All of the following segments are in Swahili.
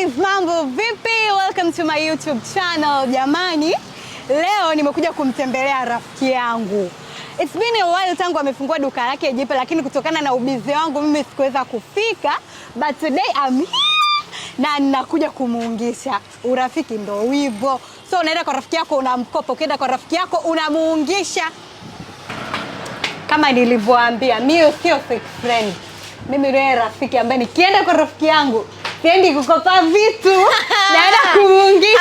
guys, mambo vipi? Welcome to my YouTube channel. Jamani, leo nimekuja kumtembelea rafiki yangu. It's been a while tangu amefungua duka lake jipya, lakini kutokana na ubizi wangu mimi sikuweza kufika. But today I'm here na ninakuja kumuungisha. Urafiki ndo hivyo. So unaenda kwa rafiki yako unamkopa, ukienda kwa rafiki yako unamuungisha. Kama nilivyowaambia, mimi sio fake friend. Mimi ndiye rafiki ambaye nikienda kwa rafiki yangu siendi kukopa vitu, naenda kumuungisha.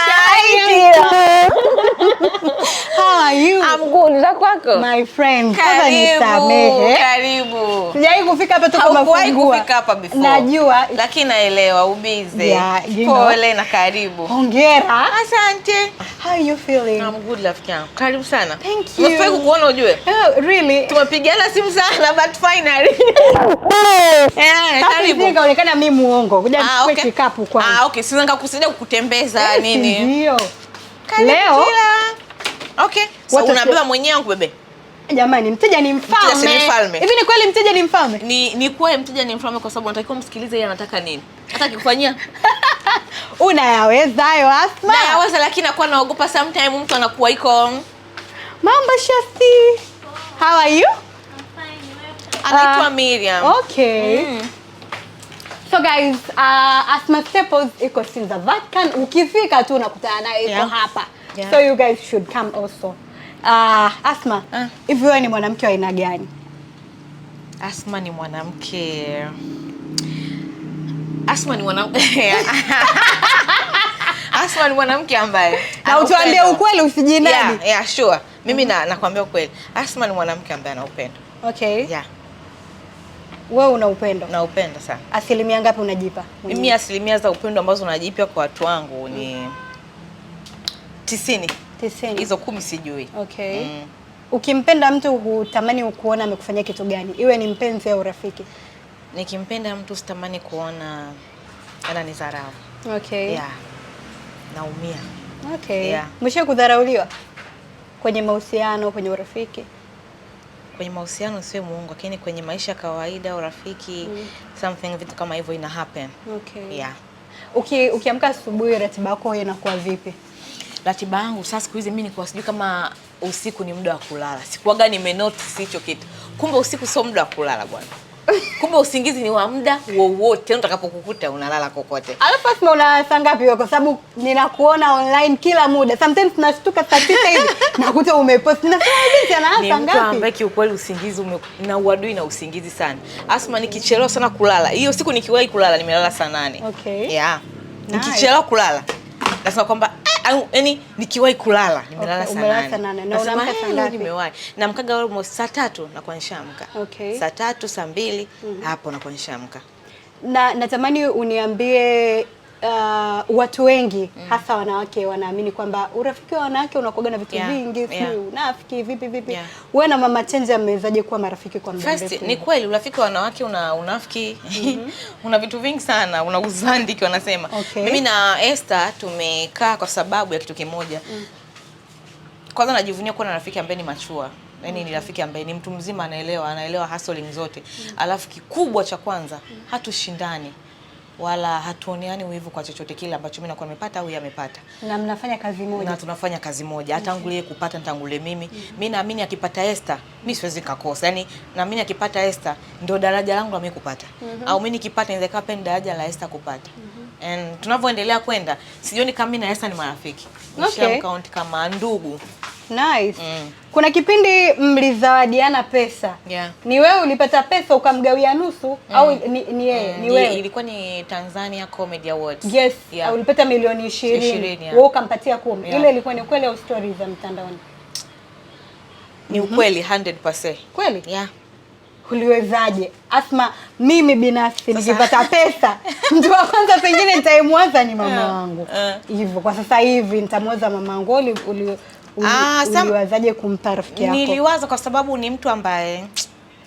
How are you? I'm good. Za kwako? My friend. Kwanza nisamehe. Karibu. Sijai kufika hapa toka mafungua. Haukuwahi kufika hapa before. Najua. Lakini naelewa ubize. Yeah, pole na karibu. Hongera. Asante. How are you feeling? I'm good rafiki yangu. Karibu sana. Thank you. Nimefurahi kukuona ujue. Oh, really? Tumepigana simu sana but finally. Karibu. Sasa kaonekana mimi muongo. Kuja nichukue kikapu kwanza. Okay, sasa nikakusaidia kukutembeza nini? Ndio. Leo. Okay. So unabeba mwenyewe au kubebe? Jamani, mteja ni mfalme. Hivi ni kweli mteja ni mfalme? Ni kweli mteja ni mfalme kwa sababu unatakiwa msikilize yeye anataka nini. Hata akikufanyia unayaweza hayo Asma? Nayaweza, lakini nakuwa naogopa sometimes mtu anakuwa iko Mambo Shasti. How are you? I'm fine. Anaitwa Miriam. Okay. So guys, Asma Staples iko Sinza Vatican. Ukifika tu unakutana naye iko hapa. Yeah. So you guys should come also. Asma, hivi wewe ni mwanamke wa aina gani? Asma ni mwanamke. Asma ni mwanamke. Asma ni mwanamke ambaye na utuambie ukweli usijinadi. Yeah, sure. Mimi nakwambia ukweli. Asma ni mwanamke ambaye ana upendo. Okay. Yeah. Wewe una upendo? Na upendo sana. Asilimia ngapi unajipa? Mimi asilimia za upendo ambazo najipa kwa watu wangu ni 90. Hizo 10 sijui. Okay. Ukimpenda mtu hutamani kuona amekufanyia kitu gani? Iwe ni mpenzi au rafiki? Nikimpenda mtu sitamani kuona ananidharau. Okay. Yeah. Naumia. Okay. Yeah. Mwisho kudharauliwa kwenye mahusiano, kwenye urafiki? Kwenye mahusiano sio muongo, lakini kwenye maisha kawaida urafiki something vitu kama hivyo ina happen. Okay. Yeah. Ukiamka asubuhi ratiba yako inakuwa vipi? Ratiba yangu sasa siku hizi mimi niko sijui kama usiku ni muda wa kulala. Sikuaga nimenotice hicho kitu. Kumbe usiku sio muda wa kulala bwana. Kumbe usingizi ni wa muda wowote utakapokukuta unalala kokote. Alafu Asma una saa ngapi wewe? Kwa sababu ninakuona online kila muda. Sometimes nashtuka saa 9 hivi nakuta umepost. Nasema hivi ana saa ngapi? Ni mtu ambaye kiukweli usingizi na uadui na usingizi sana. Asma nikichelewa sana kulala. Hiyo siku nikiwahi kulala nimelala saa 8. Okay. Yeah. Nikichelewa kulala nasema kwamba yaani nikiwahi kulala nimelala saa 8. Na unaamka saa ngapi? Nimewahi. Namkaga almost saa 3 na kwa nishamka. Okay. Saa 3, saa 2 hapo na kwa nishamka. Na natamani uniambie watu wengi hasa wanawake wanaamini kwamba urafiki wa wanawake unakuwa na vitu vingi, unafiki vipi. Wewe na Mama Chenja mmewezaje kuwa marafiki kwa muda mrefu? First, ni kweli urafiki wa wanawake una unafiki. Una vitu vingi sana, una uzandiki wanasema. Okay. Mimi na Esther tumekaa kwa sababu ya kitu kimoja. Kwanza najivunia kuwa na rafiki ambaye ni machua. Yaani ni rafiki ambaye ni mtu mzima, anaelewa hustling zote. Alafu kikubwa cha kwanza, hatushindani wala hatuoneani wivu kwa chochote kile ambacho mimi nakuwa nimepata au yeye amepata. Na mnafanya kazi moja. Na tunafanya kazi moja. Atangulie kupata nitangulie mimi. Mimi naamini akipata Esther, mimi siwezi kukosa. Yaani naamini akipata Esther ndio daraja langu la mimi kupata. Au mimi nikipata inaweza kuwa penda daraja la Esther kupata. And tunavyoendelea kwenda, sijioni kama mimi na Esther ni marafiki. Nishamcount kama ndugu. Nice. Kuna kipindi mlizawadiana pesa. Yeah. Ni wewe ulipata pesa ukamgawia nusu au ni yeye? Ni wewe. Ilikuwa ni Tanzania Comedy Awards. Yes. Yeah. Ulipata milioni 20. Wewe ukampatia 10. Yeah. Ile ilikuwa ni kweli au stories za mtandaoni? Ni ukweli 100%. Kweli? Yeah. Uliwezaje? Asma, mimi binafsi nikipata pesa mtu wa kwanza pengine nitamwaza ni mama wangu. Hivyo kwa sasa hivi nitamwaza mama wangu. Uliwezaje kumpa rafiki yako? Niliwaza kwa sababu ni mtu ambaye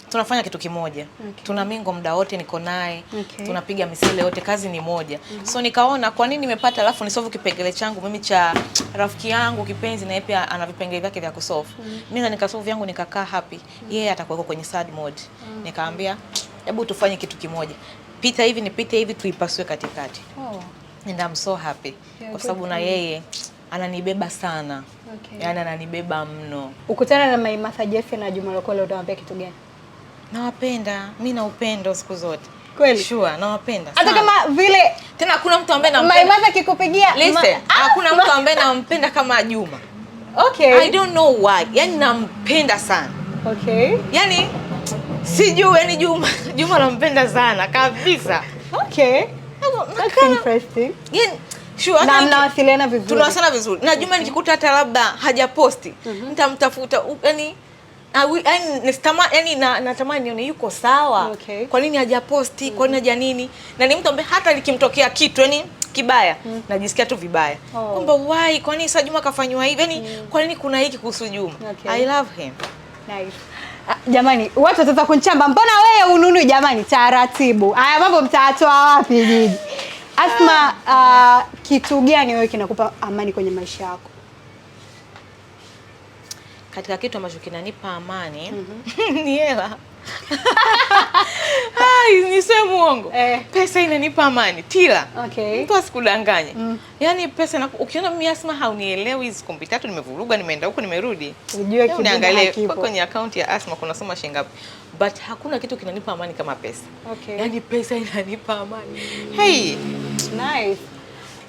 tunafanya kitu kimoja. Tuna mingo muda wote niko naye. Tunapiga misele yote, kazi ni moja. So nikaona kwa nini nimepata alafu nisolve kipengele changu mimi cha rafiki yangu kipenzi, na yeye pia ana vipengele vyake vya kusolve. Mimi nikasolve yangu nikakaa happy. Yeye atakuwa kwenye sad mode. Nikaambia hebu tufanye kitu kimoja. Pita hivi nipite hivi tuipasue katikati. and I'm so happy kwa sababu na yeye ananibeba sana. Yaani ananibeba mno. Ukutana na Maimartha Jesse na Juma Lokole utawaambia kitu gani? Nawapenda. Mimi na upendo siku zote. Kweli? Sure, nawapenda. Hata kama vile tena hakuna mtu ambaye nampenda. Maimartha kikupigia. Listen, hakuna mtu ambaye nampenda kama Juma. Okay. I don't know why. Yaani nampenda sana. Okay. Yaani sijui yani Juma nampenda sana kabisa. Okay. That's interesting. Yaani sure, na mnawasiliana vizuri. Tunawasiliana vizuri. Na Juma nikikuta hata labda hajaposti, nitamtafuta yani natamani nione yuko sawa. Okay. Kwa nini hajaposti? Kwa nini haja nini? Na ni mtu ambaye hata likimtokea kitu yani kibaya, najisikia tu vibaya. Kwamba why? Kwa nini sasa Juma kafanywa hivi? Yani kwa nini kuna hiki kuhusu Juma? Okay. I love him. Nice. Jamani, watu wataweza kunichamba. Mbona wewe ununui jamani? Taratibu. Haya mambo mtaatoa wapi jiji? Asma, kitu gani wewe kinakupa amani kwenye maisha yako? Katika kitu ambacho kinanipa amani ni hela. Niseme muongo. Pesa inanipa amani. Tila. Okay. Mtu asikudanganye. Yaani pesa ukiona mimi Asma haunielewi, hizo kombi tatu nimevuruga, nimeenda huko nimerudi. Unajua kitu niangalie kwenye account ya Asma kuna soma shilingi ngapi. But hakuna kitu kinanipa amani kama pesa. Okay. Yaani pesa inanipa amani. Hey, nice.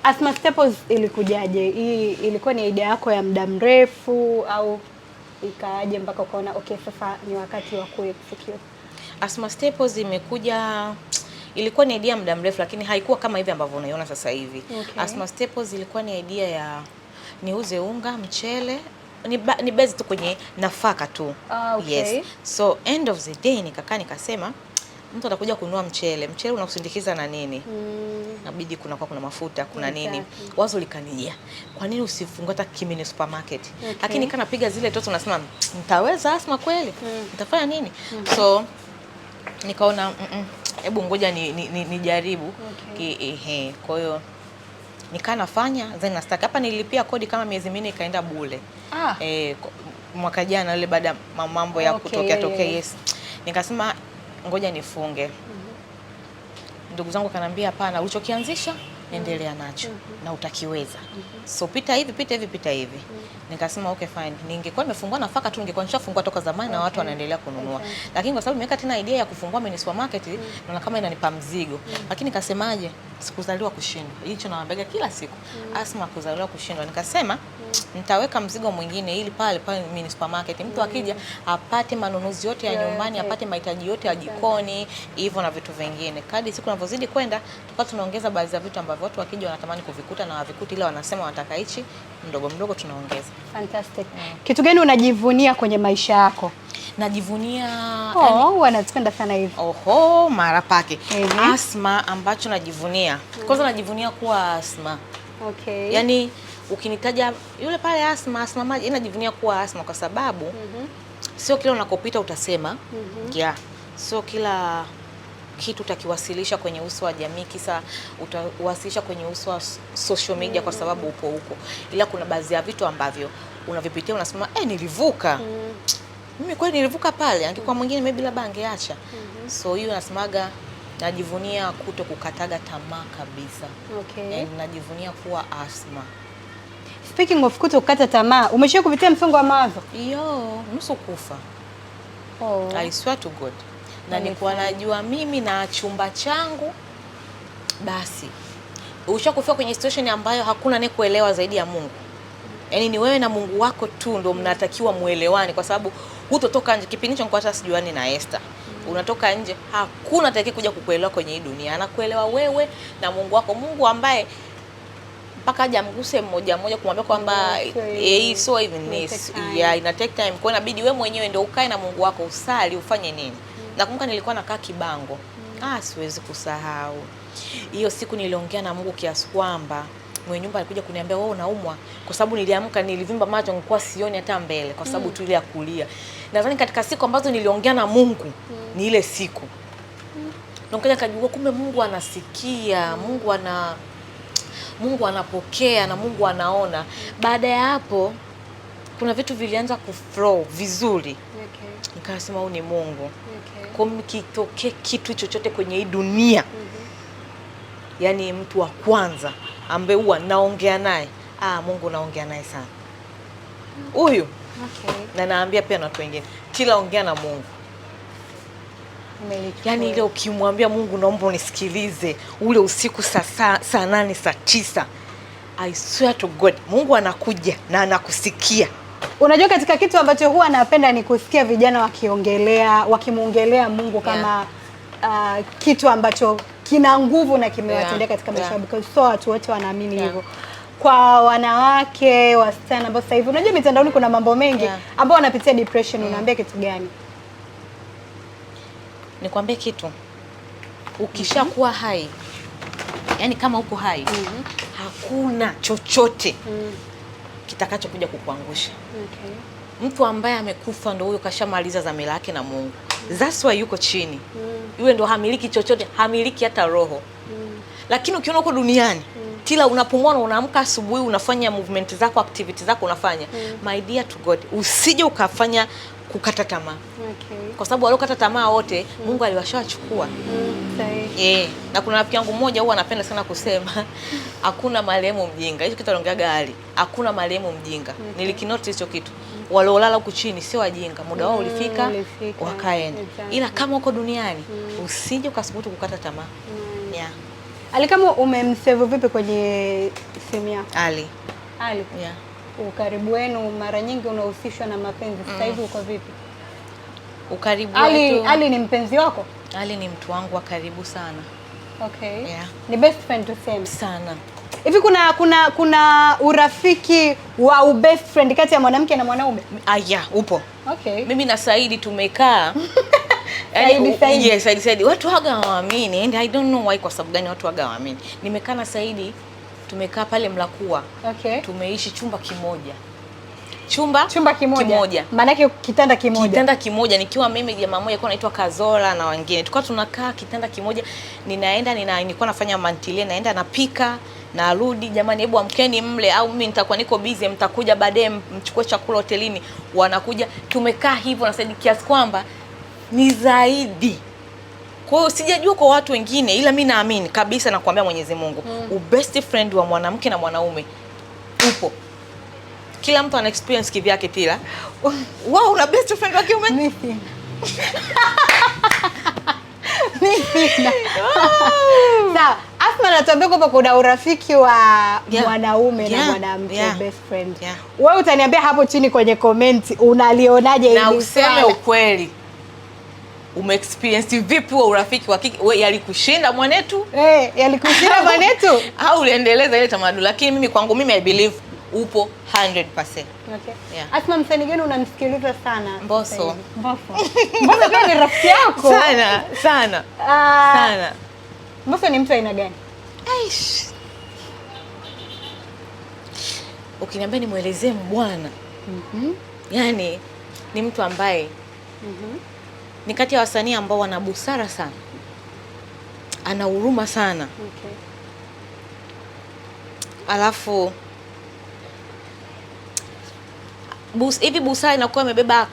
Asma Staples ilikujaje? Hii ilikuwa ni idea yako ya muda mrefu au ikaaje mpaka ukaona okay sasa ni wakati wa kuexecute? Asma Staples imekuja, ilikuwa ni idea muda mrefu lakini haikuwa kama hivi ambavyo unaiona sasa hivi. Okay. Asma Staples ilikuwa ni idea ya niuze unga, mchele, ni base tu kwenye nafaka tu. Okay. Yes. So end of the day nikasema mtu atakuja kununua mchele unakusindikiza na nini? Inabidi kuna mafuta, kuna nini? Wazo likanijia. Kwa nini usifungue hata Kimini supermarket? Okay. Lakini kana piga zile toto unasema nitaweza Asma kweli? Nitafanya nini? So nikaona hebu ngoja nijaribu. Okay. Kwa hiyo nafanya then nastaki. Hapa nilipia kodi kama miezi 4 ikaenda bure. Mwaka jana ile baada mambo ya kutokea yes. Nikasema ngoja nifunge. Ndugu zangu kanambia hapana, ulichokianzisha endelea nacho na utakiweza. So pita hivi. Nikasema okay fine. Ningekuwa nimefungua nafaka tu ningekuwa nishafungua toka zamani na watu wanaendelea kununua. Lakini kwa sababu nimeweka tena idea ya kufungua mini supermarket naona kama inanipa mzigo. Lakini nikasemaje? Sikuzaliwa kushindwa. Hicho nawaambia kila siku. Asma kuzaliwa kushindwa. Nikasema nitaweka mzigo mwingine ili pale mini supermarket mtu akija apate manunuzi yote ya nyumbani, apate mahitaji yote ya jikoni, hivyo na vitu vingine. Kadri siku tunavyozidi kwenda tukawa tunaongeza baadhi ya vitu ambavyo watu wakija wanatamani kuvikuta na wavikuti, ila wanasema wanataka hichi, mdogo tunaongeza. Fantastic. Kitu gani unajivunia kwenye maisha yako? Najivunia wanapenda sana hivi. Mara pake. Asma ambacho najivunia. Kwanza najivunia kuwa Asma. Okay. Yaani ukinitaja yule pale Asma maji, najivunia kuwa Asma kwa sababu sio kila unakopita utasema. Sio kila kitu utakiwasilisha kwenye uso wa jamii kisa utawasilisha kwenye uso wa social media kwa sababu upo huko. Ila kuna baadhi ya vitu ambavyo unavipitia unasema nilivuka. Mimi kweli nilivuka pale, angekuwa mwingine maybe labda angeacha. So hiyo nasemaga najivunia kuto kukataga tamaa kabisa. Okay. Najivunia kuwa Asma. Speaking of kuto kukata tamaa, umeshawahi kupitia msongo wa mawazo? Nusu kufa. I swear to God. Na nilikuwa najua mimi na chumba changu basi. Ushakufika kwenye situation ambayo hakuna naye kuelewa zaidi ya Mungu. Yaani ni wewe na Mungu wako tu ndio mnatakiwa muelewane kwa sababu hutotoka nje. Kipindi hicho nilikuwa hata sijuani na Esther. Unatoka nje, hakuna atakaye kuja kukuelewa kwenye hii dunia. Anakuelewa wewe na Mungu wako. Mungu ambaye mpaka aje amguse mmoja kumwambia kwamba so even this ina take time. Kwa inabidi wewe mwenyewe ndio ukae na Mungu wako usali ufanye nini. Nakumbuka nilikuwa nakaa Kibango. Siwezi kusahau. Hiyo siku niliongea na Mungu kiasi kwamba mwenye nyumba alikuja kuniambia wewe unaumwa kwa sababu niliamka nilivimba macho nilikuwa sioni hata mbele kwa sababu tu ile ya kulia. Nadhani katika siku ambazo niliongea na Mungu ni ile siku. Nikaja kujua kumbe Mungu anasikia, Mungu anapokea na Mungu anaona. Baada ya hapo kuna vitu vilianza kuflow vizuri. Nikasema huyu ni Mungu. Kwa kitokee kitu chochote kwenye hii dunia yani mtu wa kwanza ambaye huwa naongea naye, Mungu naongea naye sana huyu. Na naambia pia na watu wengine, kila ongea na Mungu. Yani ile ukimwambia Mungu naomba unisikilize ule usiku saa 8 saa 9, I swear to God Mungu anakuja na anakusikia. Unajua katika kitu ambacho huwa napenda ni kusikia vijana wakimuongelea Mungu kama kitu ambacho kina nguvu na kimewatendea katika maisha yao, because so watu wote wanaamini hivyo. Kwa wanawake, wasichana ambao sasa hivi unajua mitandaoni kuna mambo mengi ambao wanapitia depression, unaambia kitu gani? Nikwambie kitu, ukishakuwa hai, yani kama uko hai, hakuna chochote kitakacho kuja kukuangusha. Mtu ambaye amekufa ndo huyo kashamaliza dhamira yake na Mungu. That's why yuko chini. Yule ndo hamiliki chochote, hamiliki hata roho. Lakini ukiona uko duniani, kila unapumua, unaamka asubuhi, unafanya movement zako, activity zako unafanya. My dear to God, usije ukafanya kukata tamaa. Kwa sababu waliokata tamaa wote Mungu aliwashachukua. Na kuna rafiki yangu mmoja huwa anapenda sana kusema hakuna marehemu mjinga. Hicho kitu anaongeaga Ali. Hakuna marehemu mjinga. Nilikinoti hicho kitu. Waliolala huku chini sio wajinga. Muda wao ulifika wakaenda. Ila kama uko duniani usije ukasubutu kukata tamaa. Ali, kama umemsave vipi kwenye simu yako? Ali. Ukaribu wenu mara nyingi unahusishwa na mapenzi. Sasa hivi uko vipi? Ukaribu wetu. Ali ni mpenzi wako? Ali ni mtu wangu wa karibu sana. Ni best friend tuseme. Sana. Hivi kuna urafiki wa best friend kati ya mwanamke na mwanaume? Upo. Mimi na Saidi tumekaa. Saidi. Watu haga hawaamini. And I don't know why, kwa sababu gani watu haga hawaamini. Nimekaa na Saidi, tumekaa pale Mlakua. Tumeishi chumba kimoja. Chumba kimoja. Maana yake kitanda kimoja. Kitanda kimoja, nikiwa mimi jamaa mmoja alikuwa anaitwa Kazola na wengine. Tulikuwa tunakaa kitanda kimoja. Nilikuwa nafanya mantilie, naenda napika, narudi, jamani hebu amkeni mle, au mimi nitakuwa niko busy, mtakuja baadaye mchukue chakula hotelini. Wanakuja, tumekaa hivyo na Saidi kiasi kwamba ni zaidi. Kwa hiyo sijajua kwa watu wengine, ila mimi naamini kabisa na kuambia Mwenyezi Mungu, best friend wa mwanamke na mwanaume upo. Kila mtu ana experience kivyake tila. Wow, una best friend wa kiume? Mimi. Sawa, Asma anatuambia kwamba kuna urafiki wa mwanaume na mwanamke, best friend. Wewe utaniambia hapo chini kwenye comment unalionaje hili? Na useme ukweli. Umeexperience vipi wa urafiki wa kike? Wewe yalikushinda mwanetu? Yalikushinda mwanetu? Au uliendeleza ile tamaduni? Lakini mimi kwangu mimi I believe upo 100%. Asma, msanii gani unamsikiliza sana? Mbosso. Mbosso pia ni rafiki yako? Sana. Mbosso ni mtu aina gani? Ukiniambia nimuelezee bwana. Yani ni mtu ambaye ni kati ya wasanii ambao wana busara sana. Ana huruma sana. Alafu hivi busara inakuwa imebeba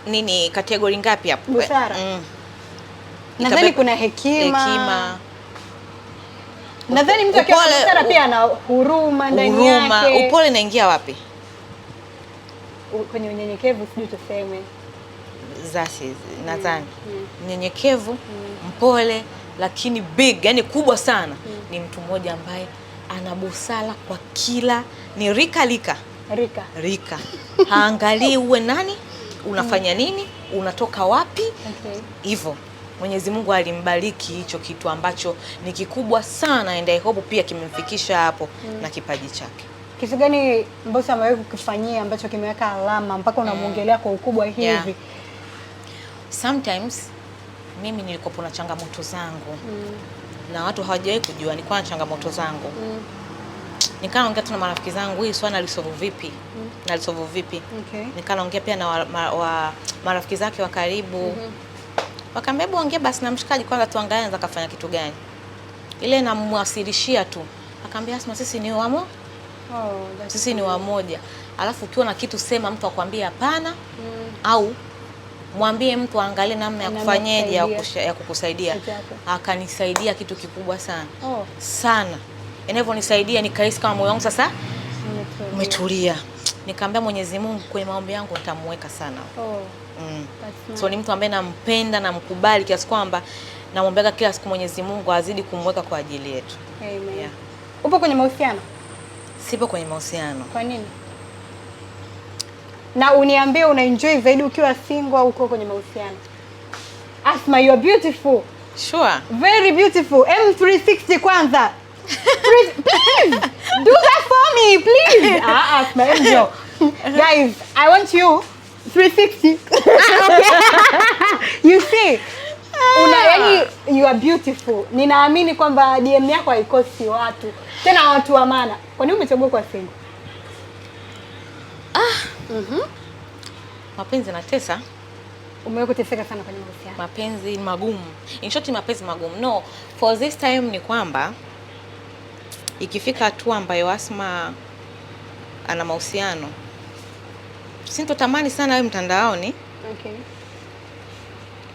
nini, kategori ngapi hapo? Busara. Nadhani kuna hekima. Nadhani mtu akiwa na busara pia ana huruma ndani yake. Upole inaingia wapi? Kwenye unyenyekevu, sijui tuseme. Nadhani mnyenyekevu, mpole, lakini big, yani kubwa sana. Ni mtu mmoja ambaye ana busara kwa kila ni rika. Haangalii uwe nani, unafanya nini, unatoka wapi. Hivyo Mwenyezi Mungu alimbariki hicho kitu ambacho ni kikubwa sana, and I hope pia kimemfikisha hapo na kipaji chake. Kitu gani Mbosso amewahi kukifanyia ambacho kimeweka alama mpaka unamuongelea kwa ukubwa hivi? Sometimes mimi nilikuwa na changamoto zangu. Na watu hawajawahi kujua nilikuwa na changamoto zangu. Nikaongea tu na marafiki zangu, hii swala nalisolve vipi? Nalisolve vipi? Nikaongea pia na marafiki zake wa karibu. Wakaambia hebu ongea basi na mshikaji kwanza tuangalie anaweza kufanya kitu gani. Ile namwasilishia tu. Akaambia Asma, sisi ni wamo. Sisi ni wamoja. Alafu ukiwa na kitu sema, mtu akwambia hapana au mwambie mtu aangalie namna ya kufanyaje ya kukusaidia. Akanisaidia kitu kikubwa sana. Sana. Inavyonisaidia nikahisi kama moyo wangu sasa umetulia. Nikamwambia Mwenyezi Mungu kwenye maombi yangu nitamweka sana. So ni mtu ambaye nampenda na mkubali kiasi kwamba namwomba kila siku Mwenyezi Mungu azidi kumweka kwa ajili yetu. Amen. Yeah. Upo kwenye mahusiano? Sipo kwenye mahusiano. Kwa nini? Na uniambie una enjoy zaidi ukiwa single au uko kwenye mahusiano? Asma, you are beautiful. Sure. Very beautiful. M360 kwanza. Please do that for me, please. Asma, angel. Guys, I want you 360. You see? Yani you are beautiful. Ninaamini kwamba DM yako haikosi watu. Tena watu wa maana. Kwa nini umechagua kwa single? Mapenzi yanatesa. Umewahi kuteseka sana kwenye mahusiano? Mapenzi ni magumu. In short, mapenzi magumu. No, for this time ni kwamba ikifika hatua ambayo Asma ana mahusiano, sintotamani sana wewe mtandaoni. Okay.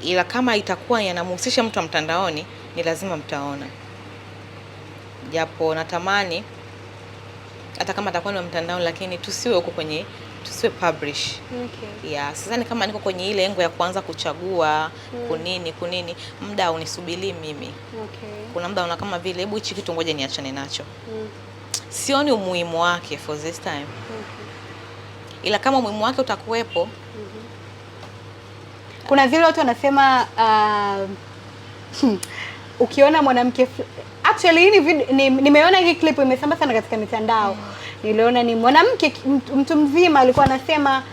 Ila kama itakuwa yanamhusisha mtu wa mtandaoni, ni lazima mtaona. Japo natamani hata kama atakuwa ni wa mtandaoni, lakini tusiwe huko kwenye, tusiwe publish. Okay. Yeah, sasa ni kama niko kwenye ile engo ya kuanza kuchagua kunini, muda unisubiri mimi. Okay. Kuna muda una kama vile hebu hichi kitu ngoja niachane nacho. Sioni umuhimu wake for this time. Ila kama umuhimu wake utakuwepo. Kuna zile watu wanasema ukiona mwanamke actually nimeona hii clip imesamba sana katika mitandao. Niliona ni mwanamke mtu mzima alikuwa anasema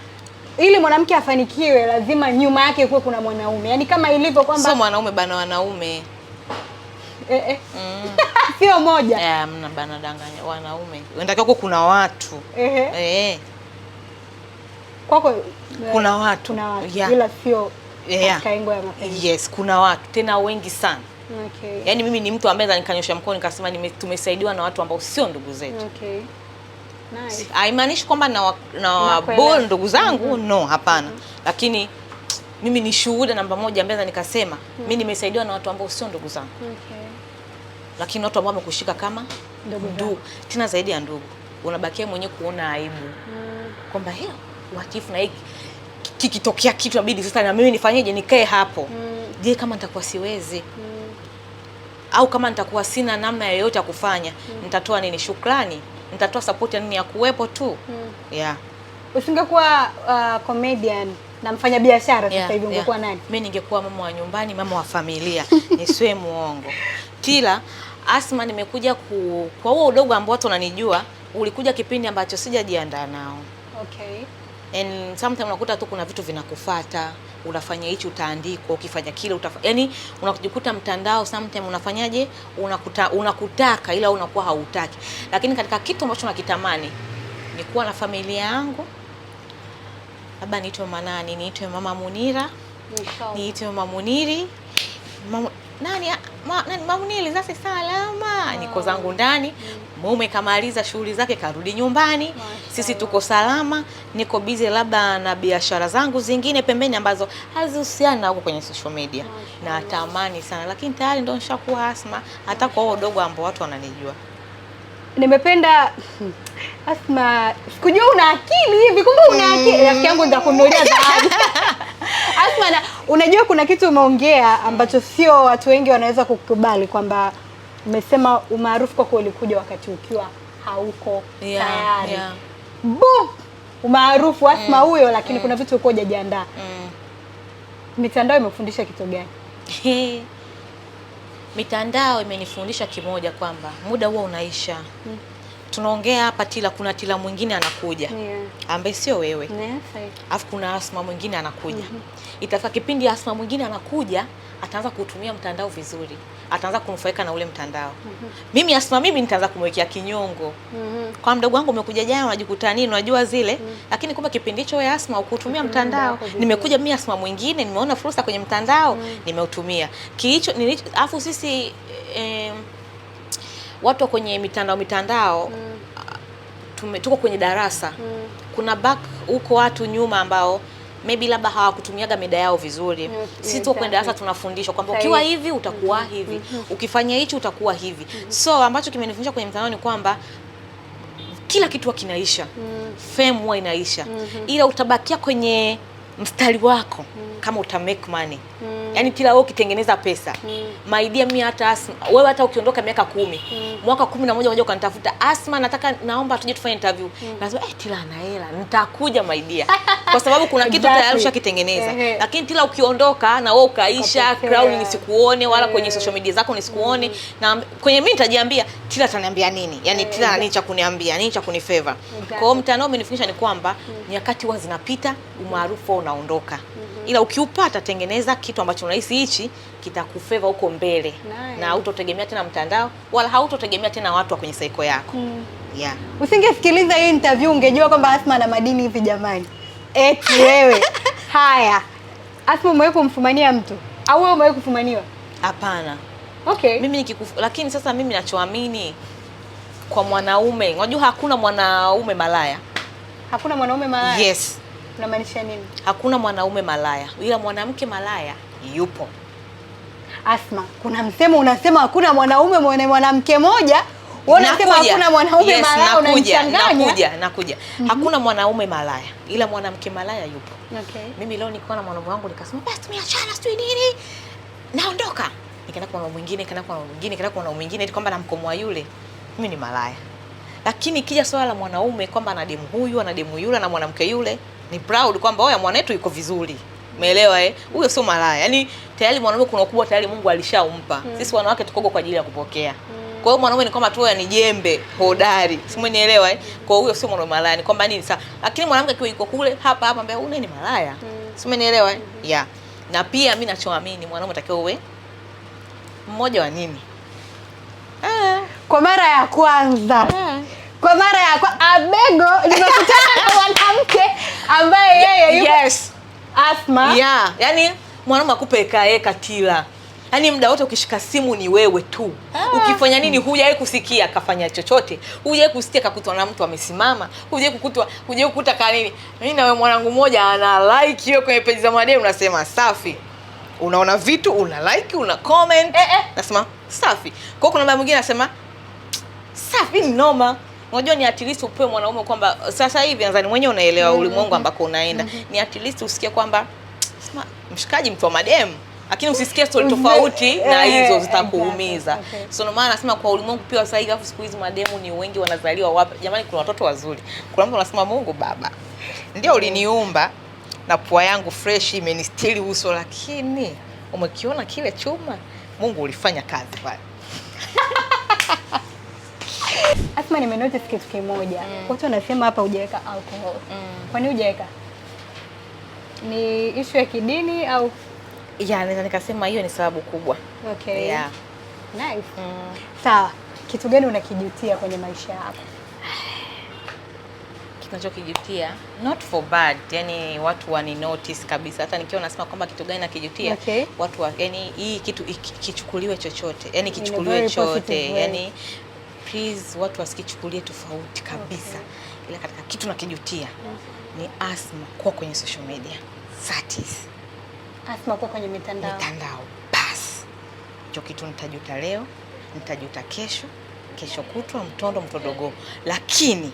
ili mwanamke afanikiwe lazima nyuma yake kuwe kuna mwanaume. Yaani kama ilivyo kwamba sio mwanaume bana wanaume. Sio moja. Mna bana danganya wanaume. Unatakiwa huko kuna watu. Kwako kuna watu. Ila sio katika engo ya mapenzi. Yes, kuna watu tena wengi sana. Okay. Yaani mimi ni mtu ambaye nikanyosha mkono nikasema tumesaidiwa na watu ambao sio ndugu zetu. Okay. Nice. Haimaanishi kwamba na bol ndugu zangu, no, hapana. Lakini mimi ni shuhuda namba moja ambaye nikasema mimi nimesaidiwa na watu ambao sio ndugu zangu. Okay. Lakini watu ambao wamekushika kama ndugu. Tena zaidi ya ndugu. Unabakia mwenyewe kuona aibu. Kwamba watifu na hiki kikitokea kitu inabidi sasa na mimi nifanyeje, nikae hapo. Je, kama nitakuwa siwezi au kama nitakuwa sina namna yoyote ya kufanya, nitatoa nini? Shukrani? Nitatoa support ya nini? Ya kuwepo tu. Usingekuwa comedian na mfanya biashara sasa hivi ungekuwa nani? Mimi ningekuwa mama wa nyumbani, mama wa familia. Nisiwe muongo. Kila Asma nimekuja kwa huo udogo ambao watu wananijua, ulikuja kipindi ambacho sijajiandaa nao. Okay. And sometimes unakuta tu kuna vitu vinakufuata, unafanya hichi utaandikwa, ukifanya kile yani unakujikuta mtandao sometimes unafanyaje, unakutaka ila unakuwa hautaki. Lakini katika kitu ambacho nakitamani ni kuwa na familia yangu. Labda niitwe manani, niitwe Mama Munira, niitwe Mama Muniri, nani Mamunili sasa salama. Niko zangu ndani, mume kamaliza shughuli zake karudi nyumbani. Sisi tuko salama, niko busy labda na biashara zangu zingine pembeni ambazo hazihusiani na huko kwenye social media. Na tamani sana, lakini tayari ndio nishakuwa Asma hata kwa huo dogo ambao watu wananijua. Nimependa Asma, sikujua una akili hivi, kumbe una akili. Rafiki yangu nitakununulia zawadi. Asma, unajua kuna kitu umeongea ambacho sio watu wengi wanaweza kukubali, kwamba umesema umaarufu kwako ulikuja wakati ukiwa hauko tayari. Boom! Umaarufu Asma huyo, lakini kuna vitu uko hujajiandaa. Mitandao imefundisha kitu gani? Mitandao imenifundisha kimoja, kwamba muda huo unaisha. Tunaongea hapa Tila, kuna Tila mwingine anakuja ambaye sio wewe. Alafu kuna Asma mwingine anakuja. Itafika kipindi Asma mwingine anakuja, ataanza kutumia mtandao vizuri. Ataanza kunufaika na ule mtandao. Mimi Asma nitaanza kumwekea kinyongo. Kwa mdogo wangu umekuja jana unajikuta nini, unajua zile. Lakini kumbe kipindi hicho wewe Asma ukutumia mtandao. Nimekuja mimi Asma mwingine, nimeona fursa kwenye mtandao, nimeutumia. Alafu sisi watu kwenye mitandao tuko kwenye darasa. Kuna back huko watu nyuma ambao maybe labda hawakutumiaga mida yao vizuri. Sisi tu kwenda sasa tunafundishwa kwamba ukiwa hivi utakuwa hivi, ukifanya hichi utakuwa hivi. So ambacho kimenifundisha kwenye mtandao ni kwamba kila kitu kinaisha. Fame huwa inaisha. Ila utabakia kwenye mstari wako kama uta make money. Yaani kila wewe ukitengeneza pesa. My idea mimi hata Asma, wewe hata ukiondoka miaka 10, mwaka 11 unaje ukanitafuta, Asma naomba tuje tufanye interview. Nasema Tila ana hela, nitakuja my idea. Kwa sababu kuna kitu tayari ushakitengeneza. Lakini Tila ukiondoka na wewe ukaisha, crowd nisikuone wala kwenye social media zako nisikuone, na kwenye mimi nitajiambia Tila ataniambia nini? Yaani Tila ana nini cha kuniambia, nini cha kunifavor. Kwa hiyo mtandao umenifundisha ni kwamba nyakati huwa zinapita, umaarufu unaondoka. Ila ukiupata, tengeneza kitu ambacho unahisi hichi kitakufeva huko mbele. Na hautotegemea tena mtandao wala hautotegemea tena watu wa kwenye saiko yako. Yeah. Usingesikiliza hii interview ungejua kwamba Asma ana madini hivi jamani. Eti wewe. Haya. Asma umewahi kumfumania mtu? Au wewe umewahi kufumaniwa? Hapana. Okay. Mimi lakini sasa mimi ninachoamini kwa mwanaume, unajua hakuna mwanaume malaya. Hakuna mwanaume malaya? Yes. Unamaanisha nini? Hakuna mwanaume malaya, ila mwanamke malaya yupo. Asma, kuna msemo unasema hakuna mwanaume mwenye mwanamke moja. Wewe unasema hakuna mwanaume malaya, unanichanganya. Nakuja. Hakuna mwanaume malaya, ila mwanamke malaya yupo. Okay. Mimi leo nilikuwa na mwanaume wangu nikasema, "Basi tumeachana sio nini?" Naondoka. Nikaenda kwa mwanaume mwingine, nikaenda kwa mwanaume mwingine, eti kwamba namkomoa yule. Mimi ni malaya. Lakini kija swala la mwanaume kwamba ana demu huyu, ana demu yule na mwanamke yule, ni proud kwamba oya mwanetu yuko vizuri. Umeelewa huyo sio malaya. Yaani tayari mwanaume kuna ukubwa tayari Mungu alishaumpa. Sisi wanawake tukogo kwa ajili ya kupokea. Kwa hiyo mwanaume ni kwamba tu ni jembe hodari. Simenielewa Kwa hiyo huyo sio mwanaume malaya, ni kwamba nini sasa? Lakini mwanamke akiwa yuko kule hapa ambaye ni malaya. Simenielewa Yeah. Na pia mimi nachoamini mwanaume atakiwa uwe mmoja wa nini? Kwa mara ya kwanza. Kwa mara ya Abego nimekutana na mwanamke ambaye yeye yuko Asma. Yeah, yani mwanaume akupe eka Tila. Yaani muda wote ukishika simu ni wewe tu. Ukifanya nini hujawahi kusikia akafanya chochote. Hujawahi kusikia kakutwa na mtu amesimama. Hujawahi kukuta ka nini. Mimi na wewe mwanangu mmoja ana like hiyo kwenye page za mademu unasema safi. Unaona vitu, una like, una comment. Nasema safi. Kwa hiyo kuna mama mwingine anasema safi ni noma. Unajua ni at least upewe mwanaume kwamba sasa hivi nadhani mwenyewe unaelewa ulimwengu ambako unaenda. Ni at least usikie kwamba sema mshikaji mtu wa mademu, lakini usisikie story tofauti na hizo zitakuumiza. So no maana nasema kwa ulimwengu pia sasa hivi siku hizi mademu ni wengi wanazaliwa wapi. Jamani kuna watoto wazuri. Kuna mtu anasema Mungu Baba, ndio uliniumba na pua yangu fresh imenistiri uso, lakini umekiona kile chuma, Mungu ulifanya kazi pale. Asma, nimenotice kitu kimoja. Watu wanasema hapa hujaweka alcohol. Kwa nini hujaweka? Ni issue ya kidini au? Yeah, naweza nikasema hiyo ni sababu kubwa. Okay. Yeah. Nice. Sawa. Kitu gani unakijutia kwenye maisha yako? Kinachokijutia not for bad, yani watu wani notice kabisa. Hata nikiwa nasema kwamba kitu gani nakijutia, watu yani hii kitu kichukuliwe chochote. Yani kichukuliwe chote. Yani please watu wasikichukulie tofauti kabisa. Ila katika kitu nakijutia ni Asma kwa kwenye social media. That is Asma kwa kwenye mitandao. Bas. Hicho kitu nitajuta leo, nitajuta kesho kutwa mtodogo. Lakini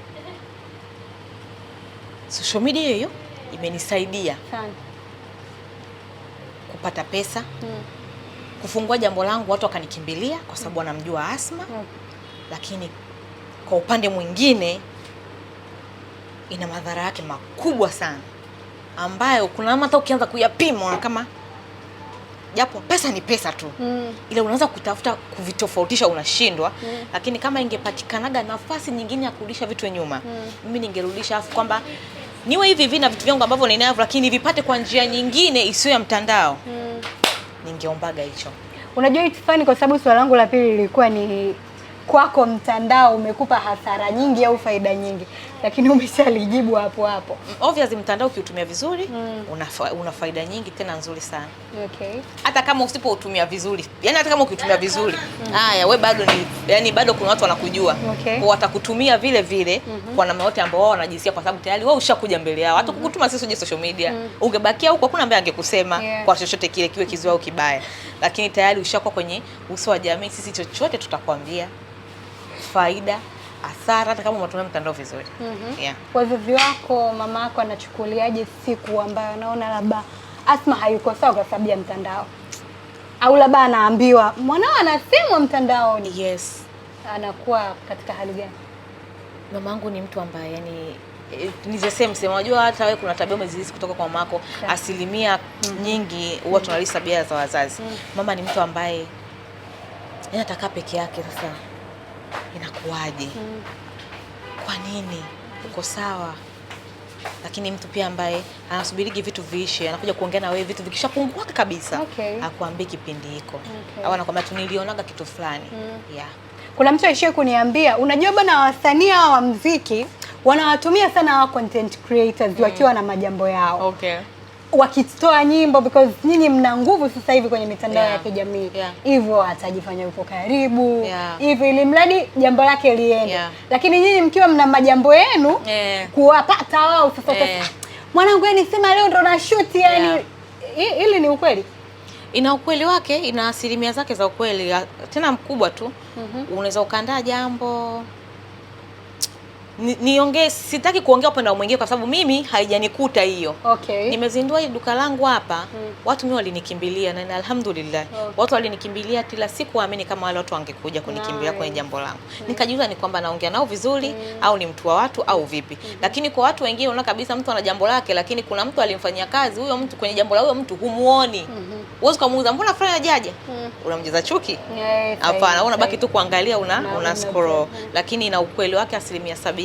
social media hiyo imenisaidia sana kupata pesa, kufungua jambo langu watu wakanikimbilia kwa sababu wanamjua Asma. Lakini kwa upande mwingine ina madhara yake makubwa sana, ambayo kuna hata ukianza kuyapima kama japo pesa ni pesa tu, ile unaanza kutafuta kuvitofautisha unashindwa. Lakini kama ingepatikanaga nafasi nyingine ya kurudisha vitu nyuma, mimi ningerudisha afu kwamba niwe hivi na vitu vyangu ambavyo ninavyo, lakini vipate kwa njia nyingine isiyo ya mtandao. Ningeombaga hicho. Unajua it's funny kwa sababu swali langu la pili lilikuwa ni kwako mtandao umekupa hasara nyingi au faida nyingi? lakini umeshalijibu hapo hapo. Obviously mtandao ukiutumia vizuri una faida nyingi tena nzuri sana. Okay. Hata kama usipoutumia vizuri, yani hata kama ukitumia vizuri, haya wewe bado ni yani bado kuna watu wanakujua. Okay. Kwa watakutumia vile vile kwa namna yote ambao wao wanajisikia, kwa sababu tayari wewe ushakuja mbele yao. Hata kukutuma sisi uje social media, ungebakia huko hakuna ambaye angekusema kwa chochote kile, kiwe kizuri au kibaya. Lakini tayari ushakuwa kwenye uso wa jamii, sisi chochote tutakwambia. Faida, hasara, hata kama unatumia mtandao vizuri. Yeah. Wazazi wako, mama yako anachukuliaje siku ambayo anaona labda Asma hayuko sawa kwa sababu ya mtandao? Au labda anaambiwa mwanao anasemwa mtandaoni. Yes. Anakuwa katika hali gani? Mamangu ni mtu ambaye yani ni the same. Unajua hata wewe kuna tabia umezilisi kutoka kwa mamako. Asilimia nyingi huwa tunalisa tabia za wazazi. Mama ni mtu ambaye anataka peke yake. Sasa inakuwaje? Kwa nini? Uko sawa? Lakini mtu pia ambaye anasubirigi vitu viishe, anakuja kuongea na wewe vitu vikishapungua kabisa. Hakuambii kipindi hiko. Au anakuambia tu nilionaga kitu fulani. Yeah. Kuna mtu aishie kuniambia, unajua bana wasanii wa muziki wanawatumia sana wa content creators wakiwa na majambo yao. Okay. Wakitoa nyimbo because nyinyi mna nguvu sasa hivi kwenye mitandao ya kijamii. Hivyo atajifanya yupo karibu. Hivi ili mradi jambo lake liende. Lakini nyinyi mkiwa mna majambo yenu kuwapata wao sasa mwanangu yani sema leo ndo na shoot yani ili ni ukweli. Ina ukweli wake, ina asilimia zake za ukweli tena mkubwa tu. Unaweza ukaandaa jambo niongee, sitaki kuongea upande wa mwingine kwa sababu mimi haijanikuta hiyo. Okay. Nimezindua hii duka langu hapa, watu mimi walinikimbilia na alhamdulillah. Watu walinikimbilia kila siku, waamini kama wale watu wangekuja kunikimbilia kwenye jambo langu. Nikajiuliza ni kwamba naongea nao vizuri au ni mtu wa watu au vipi. Lakini kwa watu wengine unaona kabisa mtu ana jambo lake, lakini kuna mtu alimfanyia kazi huyo mtu kwenye jambo la huyo mtu humuoni. Uweze kumuuliza mbona fulani hajaja? Unamjeza chuki? Hapana, unabaki tu kuangalia una scroll. Lakini ina ukweli wake asilimia 70.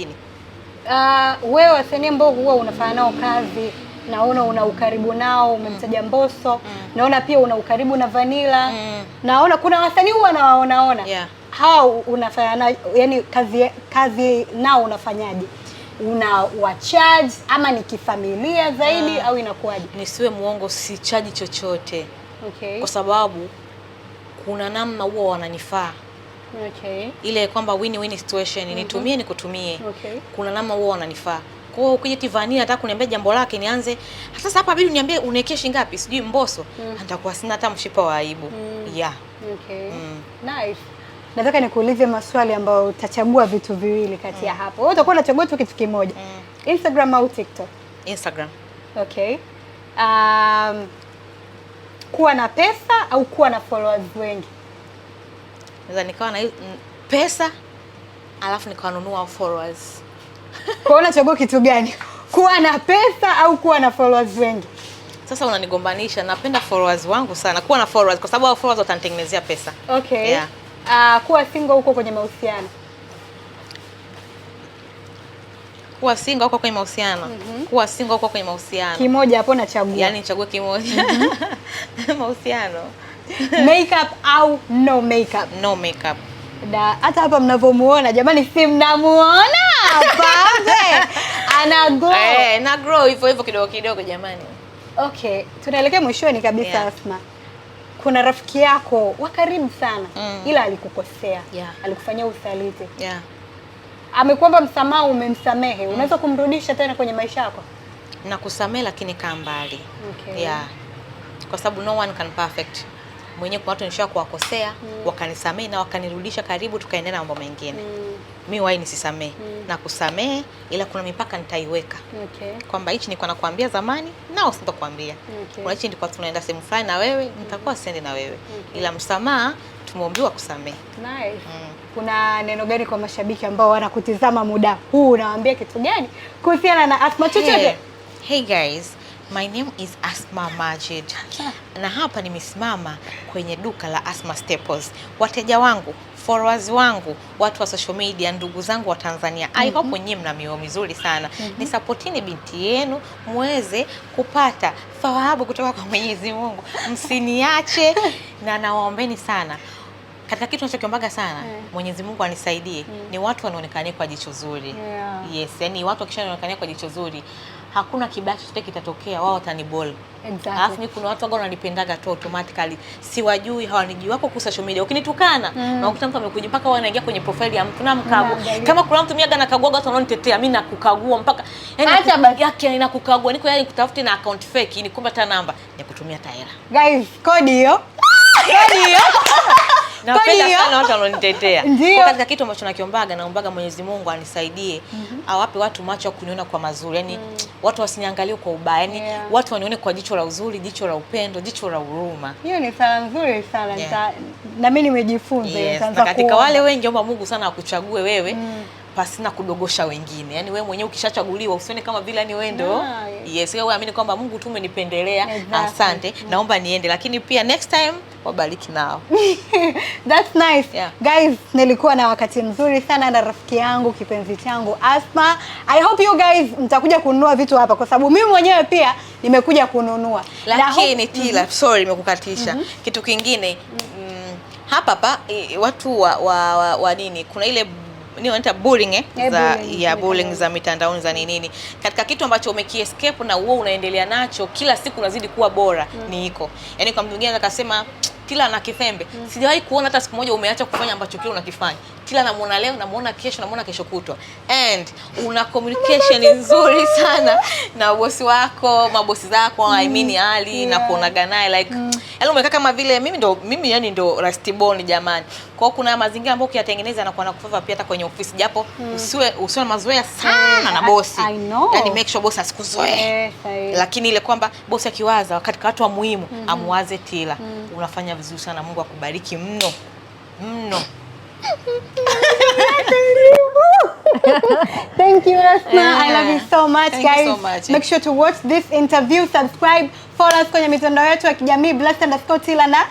Wewe wasanii ambao huwa unafanya nao kazi, naona una ukaribu nao, umemtaja Mbosso, naona pia una ukaribu na Vanilla. Naona kuna wasanii huwa nawaona. Hao unafanya nao, yani kazi nao unafanyaje? Una wa charge ama ni kifamilia zaidi au inakuwaje? Nisiwe muongo, si charge chochote. Okay. Kwa sababu kuna namna huwa wananifaa. Okay. Ile kwamba win-win situation, nitumie nikutumie. Okay. Kuna namna huwa wananifaa. Kwa hiyo ukija Tivania nataka kuniambia jambo lake nianze sasa hapa bibi niambie unawekea shilingi ngapi? Sijui Mbosso. Nitakuwa sina hata mshipa wa aibu. Yeah. Okay. Nice. Nataka nikuulize maswali ambayo utachagua vitu viwili kati ya hapo. Wewe utakuwa unachagua tu kitu kimoja. Instagram au TikTok? Instagram. Okay. Kuwa na pesa au kuwa na followers wengi? Naweza nikawa na pesa alafu nikawanunua followers. Kwa hiyo unachagua kitu gani? Kuwa na pesa au kuwa na followers wengi? Sasa unanigombanisha. Napenda followers wangu sana. Kuwa na followers kwa sababu hao followers watanitengenezea pesa. Okay. Yeah. Kuwa single huko kwenye mahusiano? Kuwa single huko kwenye mahusiano. Kuwa single huko kwenye mahusiano. Kimoja hapo nachagua. Yaani nichague kimoja. Mahusiano. Makeup au no makeup? No makeup. Da, hata hapa mnavomuona jamani, si mnamuona hapa ana grow. Na grow hivyo kidogo kidogo jamani. Okay, tunaelekea mwishoni kabisa. Asma, kuna rafiki yako wa karibu sana ila alikukosea, alikufanyia usaliti. Amekuomba msamaha, umemsamehe, unaweza kumrudisha tena kwenye maisha yako? Na kusamehe lakini kaa mbali. Okay. Kwa sababu no one can perfect. Mwenyewe kwa watu nisha kuwakosea, wakanisamehe na wakanirudisha karibu, tukaendelea na mambo mengine. Mimi wai nisisamehe na kusamehe, ila kuna mipaka nitaiweka. Kwamba hichi nilikuwa nakwambia zamani nao sitakwambia. Kuna hichi nilikuwa tunaenda sehemu fulani na wewe, nitakuwa siende na wewe. Ila msamaha tumeombiwa kusamehe. Nice. Kuna neno gani kwa mashabiki ambao wanakutizama muda huu, unawaambia kitu gani kuhusiana na Asma chochote? Hey guys, my name is Asma Majid. Na hapa nimesimama kwenye duka la Asma Staples. Wateja wangu, followers wangu, watu wa social media, ndugu zangu wa Tanzania, I hope nyinyi mna mioyo mizuri sana. Ni supportini binti yenu muweze kupata thawabu kutoka kwa Mwenyezi Mungu. Msiniache na nawaombeni sana. katika kitu ninachokiombaga sana Mwenyezi Mungu anisaidie ni watu wanaonekania kwa jicho zuri. Yes, yani watu wakishaonekania kwa jicho zuri hakuna kibaya chochote kitatokea, wao watanibol. Exactly. Alafu mimi kuna watu ambao wananipendaga tu automatically. Siwajui, hawanijui, wako kwa social media. Ukinitukana na ukuta mtu amekuja mpaka wanaingia kwenye profile ya mtu na mkagua. Kama kuna mtu miaga nakagua watu wanaonitetea, mimi nakukagua mpaka yani yake ninakukagua. Niko yani kutafuta na account fake, ni kumbe hata namba ya kutumia taera. Guys, kodi hiyo. Kodi hiyo. Napenda sana watu wanaonitetea. Kwa katika kitu ambacho nakiombaga, naombaga Mwenyezi Mungu anisaidie awape watu macho ya kuniona kwa mazuri. Yaani watu wasiniangalie kwa ubaya. Yaani watu wanione kwa jicho la uzuri, jicho la upendo, jicho la huruma. Hiyo ni sala nzuri sana. Na mimi nimejifunza. Na katika wale wengi omba Mungu sana akuchague wewe. Pasina kudogosha wengine. Yaani wewe mwenyewe ukishachaguliwa usione kama vile ni wewe ndo. Yes, wewe amini kwamba Mungu tu umenipendelea. Asante. Naomba niende, lakini pia next time wabariki nao. That's nice. Guys, nilikuwa na wakati mzuri sana na rafiki yangu kipenzi changu Asma. I hope you guys mtakuja kununua vitu hapa kwa sababu mimi mwenyewe pia nimekuja kununua. Lakini Tila, sorry nimekukatisha. Kitu kingine hapa watu wa nini, kuna ile ni wanaita bullying bullying za mitandaoni za nini. Katika kitu ambacho umekiescape na wewe unaendelea nacho kila siku unazidi kuwa bora ni iko. Yaani kwa mtu mwingine akasema Tila ana kifembe. Sijawahi kuona hata siku moja umeacha kufanya ambacho kile unakifanya. Tila namuona leo, namuona kesho, namuona kesho kutwa. And una communication nzuri sana na bosi wako, mabosi zako, I mean Ali na kuonaga naye like yaani umekaa kama vile mimi yani ndo rusty bone jamani. Kwa hiyo kuna mazingira ambayo ukiyatengeneza na kuana kufava pia hata kwenye ofisi japo usiwe mazoea sana na bosi. Yaani make sure bosi asikuzoee. Lakini ile kwamba bosi akiwaza wakati watu wa muhimu amuwaze Tila. Unafanya vizuri sana, Mungu akubariki mno. Mno. Thank you, Asma. I love you so much. Thank guys. You so much. Make sure to watch this interview, subscribe, follow us kwenye mitandao yetu ya kijamii Blessed_Tila na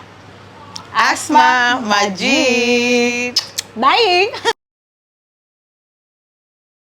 Asma Majid. Bye.